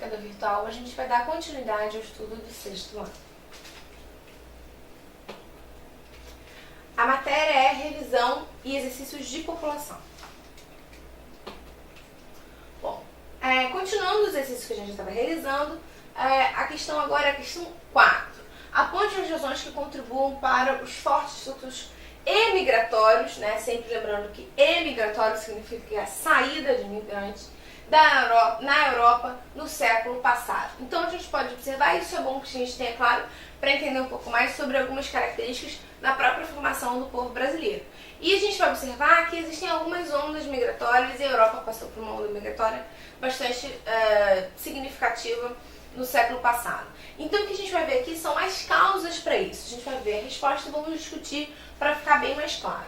década virtual, a gente vai dar continuidade ao estudo do sexto ano. A matéria é revisão e exercícios de população. Bom, continuando os exercícios que a gente estava realizando, a questão agora é a questão 4. Aponte as razões que contribuam para os fortes fluxos emigratórios, né? Sempre lembrando que emigratório significa a saída de imigrantes na Europa no século passado. Então a gente pode observar, isso é bom que a gente tenha claro para entender um pouco mais sobre algumas características da própria formação do povo brasileiro. E a gente vai observar que existem algumas ondas migratórias e a Europa passou por uma onda migratória bastante significativa no século passado. Então o que a gente vai ver aqui são as causas para isso. A gente vai ver a resposta e vamos discutir para ficar bem mais claro.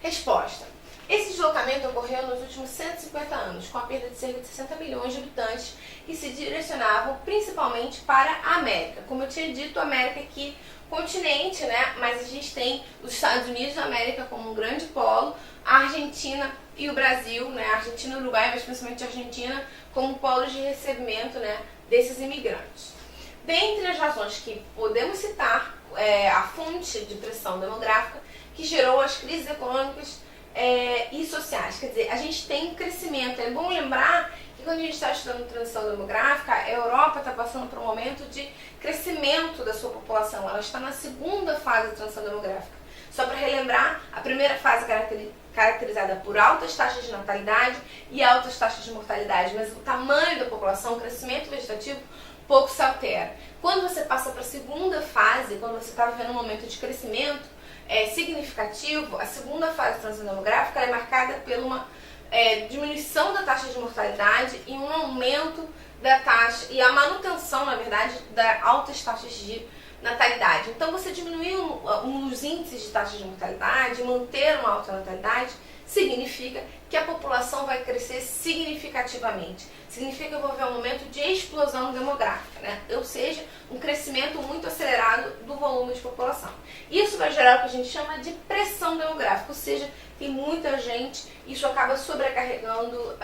Resposta. Esse deslocamento ocorreu nos últimos 150 anos, com a perda de cerca de 60 milhões de habitantes que se direcionavam principalmente para a América. Como eu tinha dito, a América aqui, continente, né? Mas a gente tem os Estados Unidos da América como um grande polo, a Argentina e o Brasil, né? A Argentina e o Uruguai, mas principalmente a Argentina, como polos de recebimento, né, desses imigrantes. Dentre as razões que podemos citar, a fonte de pressão demográfica que gerou as crises econômicas e sociais. Quer dizer, a gente tem crescimento. É bom lembrar que quando a gente está estudando transição demográfica, a Europa está passando por um momento de crescimento da sua população. Ela está na segunda fase da transição demográfica. Só para relembrar, a primeira fase caracterizada por altas taxas de natalidade e altas taxas de mortalidade, mas o tamanho da população, o crescimento vegetativo, pouco se altera. Quando você passa para a segunda fase, quando você está vivendo um momento de crescimento significativo, a segunda fase da transição demográfica é marcada por uma diminuição da taxa de mortalidade e um aumento da taxa, e a manutenção, na verdade, das altas taxas de natalidade. Então, você diminuir os índices de taxa de mortalidade, manter uma alta natalidade, significa que a população vai crescer significativamente. Significa que eu vou ver um momento de explosão demográfica, né? Ou seja, um crescimento muito acelerado do volume de população. Isso vai gerar o que a gente chama de pressão demográfica, ou seja, tem muita gente, isso acaba sobrecarregando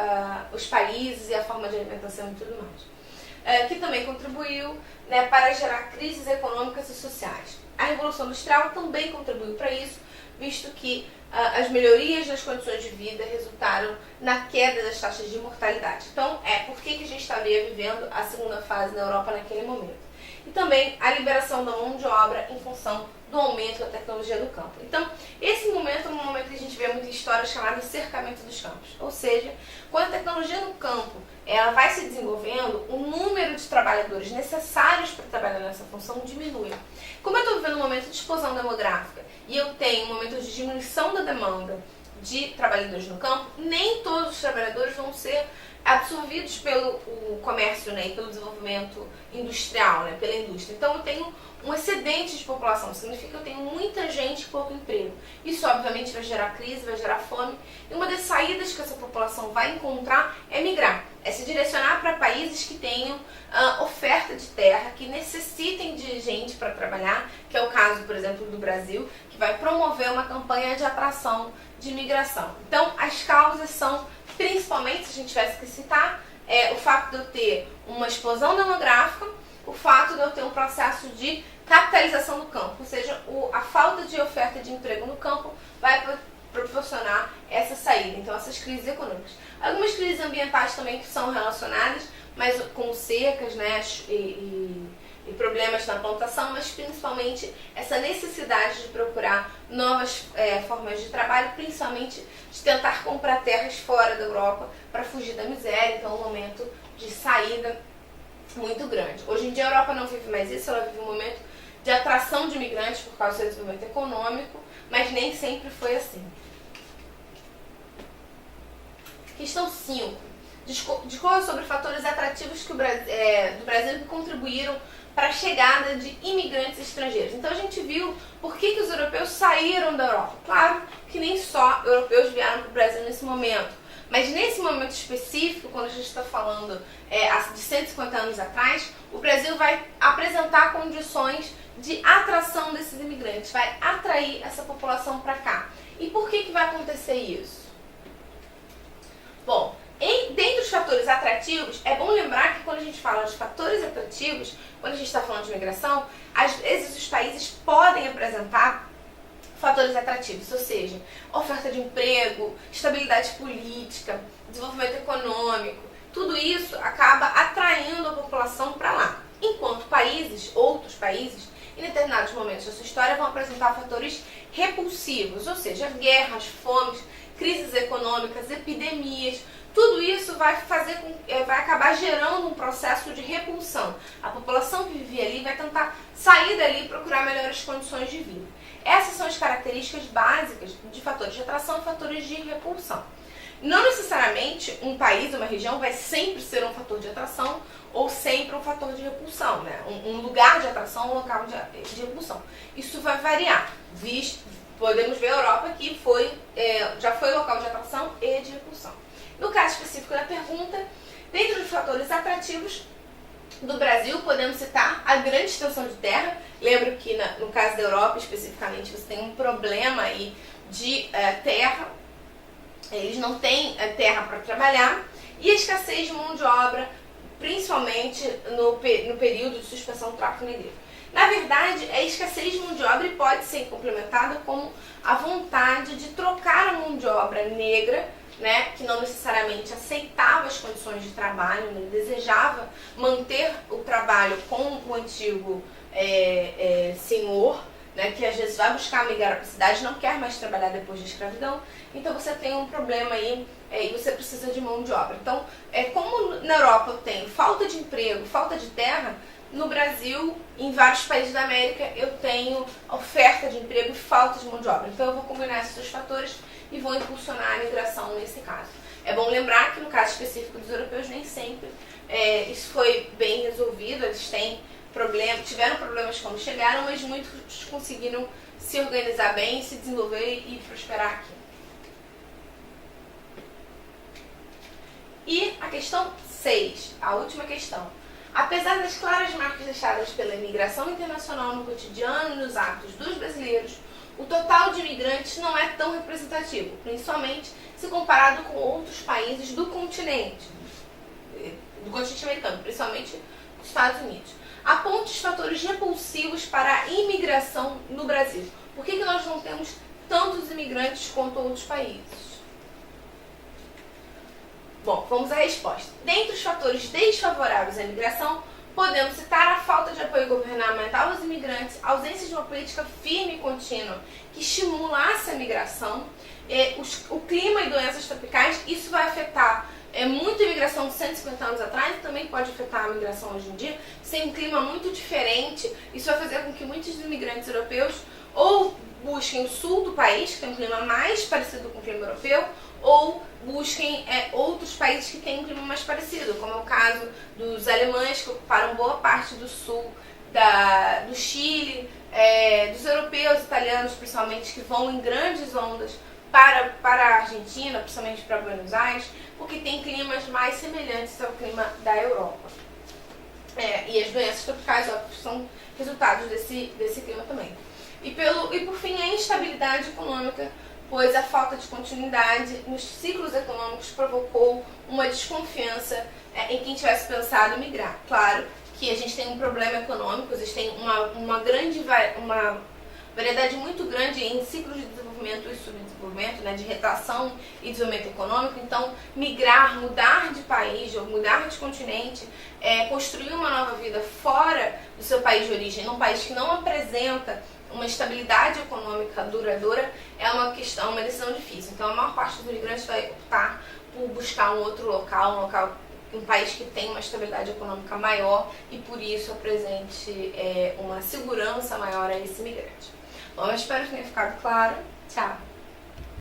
os países e a forma de alimentação e tudo mais. Que também contribuiu, né, para gerar crises econômicas e sociais. A Revolução Industrial também contribuiu para isso, visto que as melhorias nas condições de vida resultaram na queda das taxas de mortalidade. Então, por que a gente estaria vivendo a segunda fase na Europa naquele momento? E também a liberação da mão de obra em função do aumento da tecnologia do campo. Então, esse momento é um momento que a gente vê muito em história chamado cercamento dos campos. Ou seja, quando a tecnologia no campo ela vai se desenvolvendo, o número de trabalhadores necessários para trabalhar nessa função diminui. Como eu estou vivendo um momento de explosão demográfica e eu tenho um momento de diminuição da demanda de trabalhadores no campo, nem todos os trabalhadores vão ser absorvidos pelo comércio, né, e pelo desenvolvimento industrial, né, pela indústria. Então eu tenho um excedente de população, significa que eu tenho muita gente e pouco emprego. Isso obviamente vai gerar crise, vai gerar fome, e uma das saídas que essa população vai encontrar é migrar, é se direcionar para países que tenham oferta de terra, que necessitem de gente para trabalhar, que é o caso, por exemplo, do Brasil, que vai promover uma campanha de atração de imigração. Então as causas são, principalmente, se a gente tivesse que citar, o fato de eu ter uma explosão demográfica, o fato de eu ter um processo de capitalização do campo, ou seja, a falta de oferta de emprego no campo vai proporcionar essa saída, então essas crises econômicas. Algumas crises ambientais também que são relacionadas, mas com secas, né, e problemas na plantação, mas principalmente essa necessidade de procurar novas formas de trabalho, principalmente de tentar comprar terras fora da Europa para fugir da miséria, então um momento de saída muito grande. Hoje em dia a Europa não vive mais isso, ela vive um momento de atração de imigrantes por causa do seu desenvolvimento econômico, mas nem sempre foi assim. Questão 5. Discorra sobre fatores atrativos do Brasil que contribuíram para a chegada de imigrantes estrangeiros. Então a gente viu por que os europeus saíram da Europa. Claro que nem só europeus vieram para o Brasil nesse momento, mas nesse momento específico, quando a gente está falando de 150 anos atrás, o Brasil vai apresentar condições de atração desses imigrantes, vai atrair essa população para cá. E por que vai acontecer isso? Bom, dentre os fatores atrativos, é bom lembrar que quando a gente fala de fatores atrativos, quando a gente está falando de migração, às vezes os países podem apresentar fatores atrativos, ou seja, oferta de emprego, estabilidade política, desenvolvimento econômico, tudo isso acaba atraindo a população para lá. Enquanto outros países, em determinados momentos da sua história, vão apresentar fatores repulsivos, ou seja, guerras, fomes, crises econômicas, epidemias. Tudo isso vai acabar gerando um processo de repulsão. A população que vivia ali vai tentar sair dali e procurar melhores condições de vida. Essas são as características básicas de fatores de atração e fatores de repulsão. Não necessariamente um país, uma região, vai sempre ser um fator de atração ou sempre um fator de repulsão, né? Um lugar de atração ou um local de repulsão. Isso vai variar. Podemos ver a Europa que já foi local de atração e de repulsão. No caso específico da pergunta, dentro dos fatores atrativos do Brasil, podemos citar a grande extensão de terra. Lembro que no caso da Europa, especificamente, você tem um problema aí de terra. Eles não têm terra para trabalhar. E a escassez de mão de obra, principalmente no período de suspensão do tráfico negreiro. Na verdade, a escassez de mão de obra pode ser complementada com a vontade de trocar a mão de obra negra, né, que não necessariamente aceitava as condições de trabalho, né, desejava manter o trabalho com o antigo senhor, né, que às vezes vai buscar migrar para a cidade, não quer mais trabalhar depois da escravidão. Então você tem um problema aí e você precisa de mão de obra. Então, como na Europa eu tenho falta de emprego, falta de terra, no Brasil, em vários países da América, eu tenho oferta de emprego e falta de mão de obra. Então eu vou combinar esses dois fatores e vou impulsionar a migração nesse caso. É bom lembrar que no caso específico dos europeus, nem sempre isso foi bem resolvido. Eles tiveram problemas quando chegaram, mas muitos conseguiram se organizar bem, se desenvolver e prosperar aqui. E a questão 6, a última questão. Apesar das claras marcas deixadas pela imigração internacional no cotidiano e nos hábitos dos brasileiros, o total de imigrantes não é tão representativo, principalmente se comparado com outros países do continente americano, principalmente os Estados Unidos. Aponte os fatores repulsivos para a imigração no Brasil. Por que nós não temos tantos imigrantes quanto outros países? Bom, vamos à resposta. Dentre os fatores desfavoráveis à imigração, podemos citar a falta de apoio governamental aos imigrantes, a ausência de uma política firme e contínua que estimulasse a migração, o clima e doenças tropicais. Isso vai afetar muito a imigração de 150 anos atrás e também pode afetar a migração hoje em dia. Sem um clima muito diferente, isso vai fazer com que muitos imigrantes europeus ou busquem o sul do país, que tem um clima mais parecido com o clima europeu, ou busquem outros países que têm um clima mais parecido, como é o caso dos alemães, que ocuparam boa parte do sul do Chile, dos europeus, italianos principalmente, que vão em grandes ondas para a Argentina, principalmente para Buenos Aires, porque tem climas mais semelhantes ao clima da Europa. E as doenças tropicais, óbvio, são resultados desse clima também. E por fim, a instabilidade econômica, pois a falta de continuidade nos ciclos econômicos provocou uma desconfiança em quem tivesse pensado em migrar. Claro que a gente tem um problema econômico, existem uma variedade muito grande em ciclos de desenvolvimento e subdesenvolvimento, né, de retração e desenvolvimento econômico. Então, migrar, mudar de país ou mudar de continente, construir uma nova vida fora do seu país de origem, num país que não apresenta uma estabilidade econômica duradoura, é uma decisão difícil. Então, a maior parte dos imigrantes vai optar por buscar um outro local, um país que tem uma estabilidade econômica maior e por isso apresente uma segurança maior a esse imigrante. Bom, eu espero que tenha ficado claro. Tchau!